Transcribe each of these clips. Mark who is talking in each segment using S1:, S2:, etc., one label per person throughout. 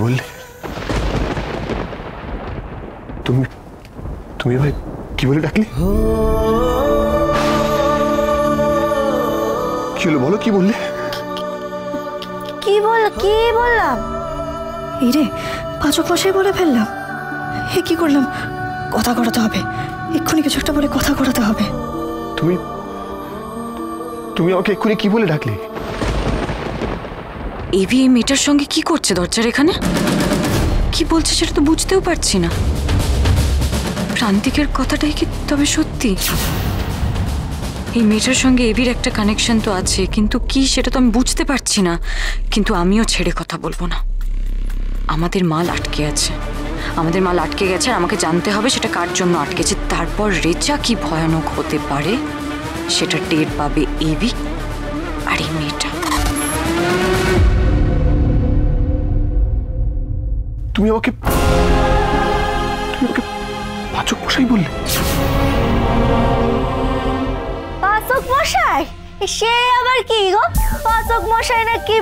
S1: বললে? তুমি তুমি আমায় কি বলে ডাকলে? কি হলো বলো, কি বললে?
S2: কি বললাম? এই রে, পাচক মশাই বলে ফেললাম। হে কি করলাম? কথা করাতে হবে, এক্ষুনি কিছু একটা বলে কথা করাতে হবে।
S1: তুমি তুমি আমাকে এক্ষুনি কি বলে ডাকলে?
S3: এবি এই মেয়েটার সঙ্গে কি করছে দরজার এখানে? কি বলছে সেটা তো বুঝতেও পারছি না। প্রান্তিকের কথাটাই কি তবে সত্যি? এই মেয়েটার সঙ্গে এবির একটা কানেকশন তো আছে, কিন্তু কি সেটা তো আমি বুঝতে পারছি না। কিন্তু আমিও ছেড়ে কথা বলবো না। আমাদের মাল আটকে আছে, আমাদের মাল আটকে গেছে, আর আমাকে জানতে হবে সেটা কার জন্য আটকেছে। তারপর রেচা কি ভয়ানক হতে পারে সেটা টের পাবে এবি আর এই মেয়েটা।
S1: তুমি আমাকে পাচক মশাই বললে?
S2: পাচক মশাই? সে আবার কি গো? পাচক মশাই না কি?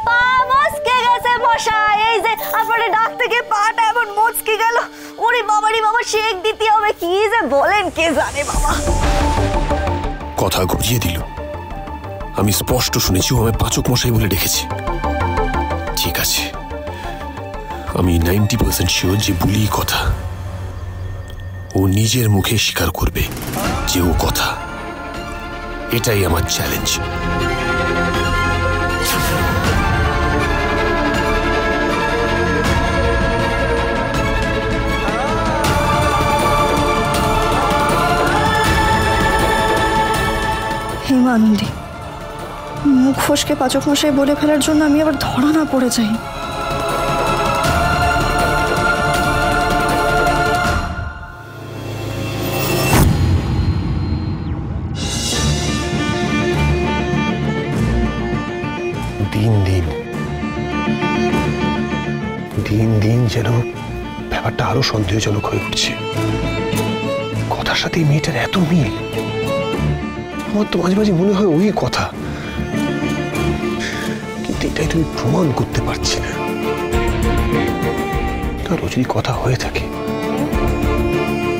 S2: পা মচকে গেছে মশাই। এই যে আপনারা ডাক থেকে পাটা এমন মচকে গেল। ওরে বাবারি বাবা, শেক দিতে হবে। কি যে বলেন কে জানে বাবা।
S4: কথা গজিয়ে দিল। আমি স্পষ্ট শুনেছি ও আমায় পাচক মশাই বলে ডেকেছে। ঠিক আছে, আমি 90% শিওর যে বুলি কথা। ও নিজের মুখে স্বীকার করবে যে ও কথা। এটাই আমার চ্যালেঞ্জ।
S2: হেমান্দি, মুখ ফসকে পাচক মশাই বলে ফেলার জন্য আমি আবার ধরা না পড়ে যাই।
S1: দিন দিন যেন ব্যাপারটা আরো সন্দেহজনক হয়ে উঠছে। কথার সাথে মেয়েটার এত মিল। আমার তো মাঝে মাঝে মনে হয় ওই কথা, কিন্তু এটাই তুমি প্রমাণ করতে পারছি না। তার যদি কথা হয়ে থাকে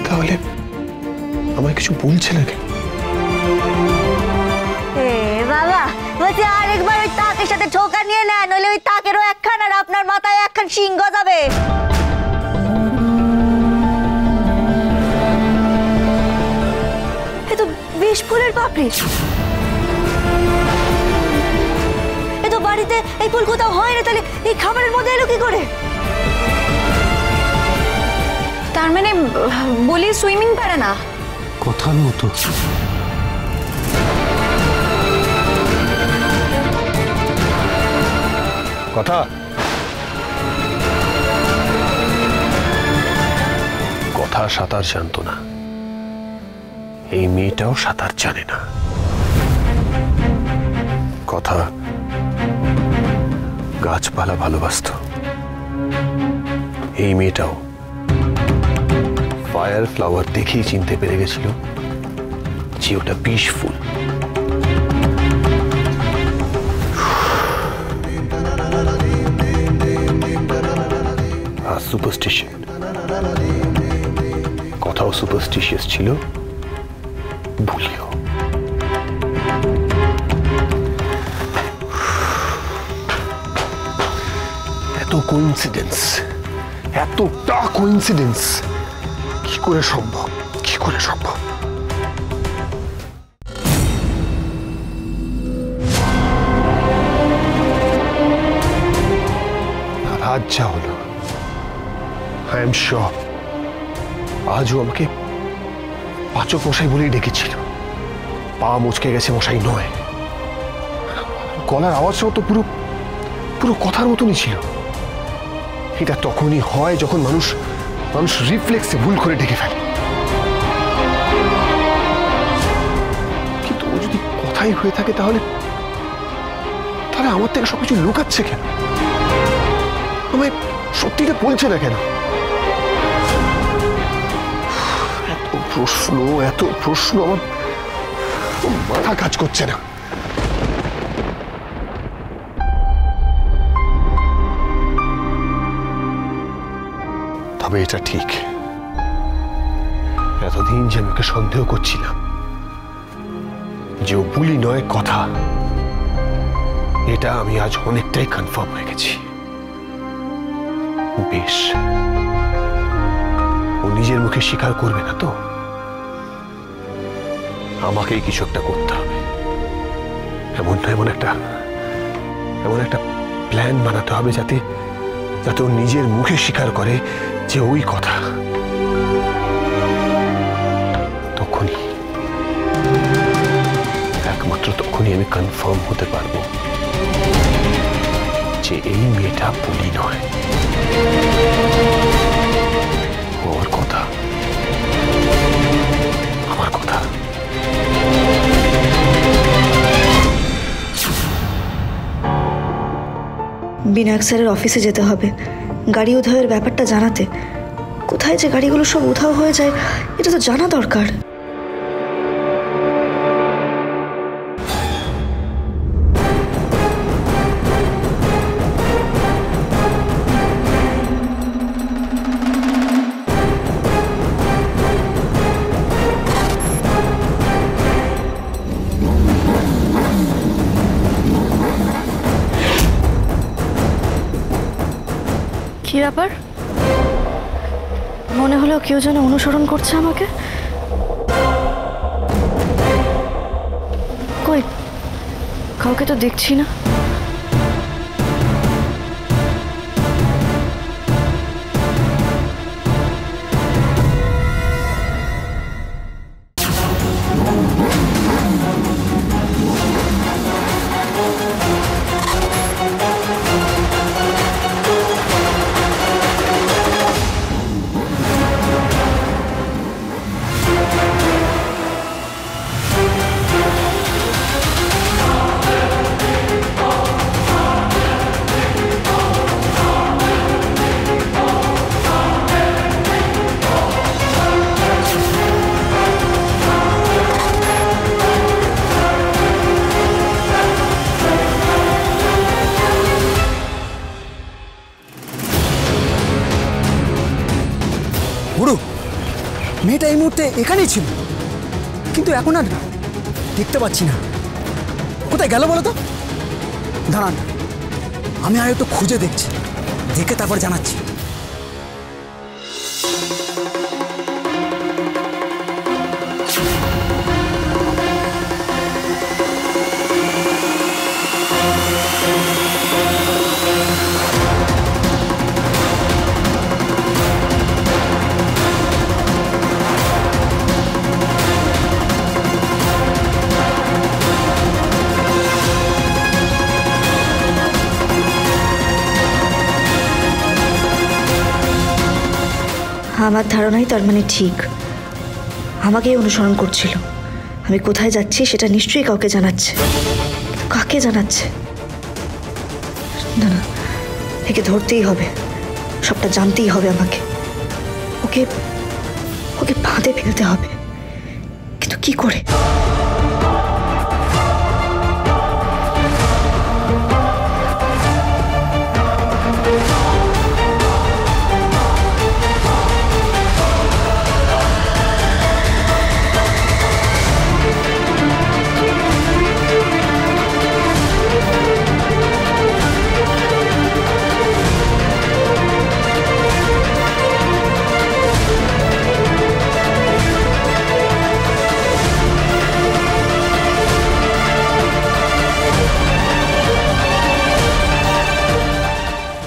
S1: তাহলে আমায় কিছু বলছে না কেন?
S2: বাবা বলছি, আরেকবার ওই তাকের সাথে ঠোকা নিয়ে নেন, নইলে ওই তাকেরও একখান আর আপনার মাথায় একখান শিং গজাবে। এ তো বিষ ফুলের পাপড়ি। এ তো বাড়িতে এই ফুল কোথাও হয় না, তাহলে এই খাবারের মধ্যে এলো কি করে?
S3: তার মানে বলি সুইমিং পারে না?
S1: কথার মতো। কথা কথা সাঁতার জানতো না, এই মেয়েটাও সাঁতার জানে না। কথা গাছপালা ভালোবাসত, এই মেয়েটাও ফায়ার ফ্লাওয়ার দেখেই চিনতে পেরে গেছিল যে ওটা বিষ ফুল। সুপারস্টিশন, কথাও সুপারস্টিশিয়াস ছিল, ভুলিও। এত কোইন্সিডেন্স, এতটা কোইন্সিডেন্স কি করে সম্ভব? কি করে সম্ভব? আজ যা হলো, আই এম শিওর আজও আমাকে পাচক মশাই বলেই ডেকেছিল। পা মুচকে গেছে মশাই নয়। গলার আওয়াজটাও তো পুরো পুরো কথার মতনই ছিল। এটা তখনই হয় যখন মানুষ রিফ্লেক্সে ভুল করে ডেকে ফেলে। কিন্তু ও যদি কথাই হয়ে থাকে তাহলে আমার থেকে সবকিছু লুকাচ্ছে কেন? আমায় সত্যিটা বলছে না কেন? এত প্রশ্ন আমার মাথা কাজ করছে না। তবে এটা ঠিক, এতদিন যে আমাকে সন্দেহ করছিলাম যে ও বুলি নয় কথা, এটা আমি আজ অনেকটাই কনফার্ম হয়ে গেছি। বেশ, ও নিজের মুখে স্বীকার করবে না তো, আমাকেই কিছু একটা করতে হবে। এমন একটা প্ল্যান বানাতে হবে যাতে যাতে ও নিজের মুখে স্বীকার করে যে ওই কথা। একমাত্র তখনই আমি কনফার্ম হতে পারবো যে এই মেয়েটা বুলি নয়, ওর কথা আমার কথা।
S5: বিনায়ক স্যারের অফিসে যেতে হবে, গাড়ি উধাওয়ের ব্যাপারটা জানাতে। কোথায় যে গাড়িগুলো সব উধাও হয়ে যায় এটা তো জানা দরকার। কি ব্যাপার? মনে হলো কেউ যেন অনুসরণ করছে আমাকে। কই, কাউকে তো দেখছি না।
S6: বুড়ো, মেয়েটা এই মুহূর্তে এখানেই ছিল, কিন্তু এখন আর দেখতে পাচ্ছি না। কোথায় গেল বলো তো? দাঁড়ান, আমি আর একটু খুঁজে দেখছি, দেখে তারপর জানাচ্ছি।
S5: আমার ধারণাই তার মানে ঠিক, আমাকেই অনুসরণ করছিল। আমি কোথায় যাচ্ছি সেটা নিশ্চয়ই কাউকে জানাচ্ছে। কাকে জানাচ্ছে? না না, একে ধরতেই হবে, সবটা জানতেই হবে আমাকে। ওকে ওকে ফাঁদে ফেলতে হবে, কিন্তু কি করে?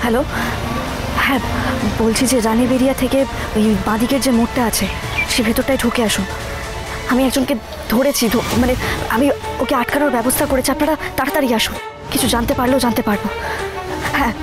S5: হ্যালো, হ্যাঁ বলছি যে রানীবেরিয়া থেকে ওই বাঁদিকের যে মোড়টা আছে সে ভেতরটায় ঢুকে আসুন। আমি একজনকে ধরেছি, মানে আমি ওকে আটকানোর ব্যবস্থা করেছি। আপনারা তাড়াতাড়ি আসুন, কিছু জানতে পারলেও জানতে পারবো। হ্যাঁ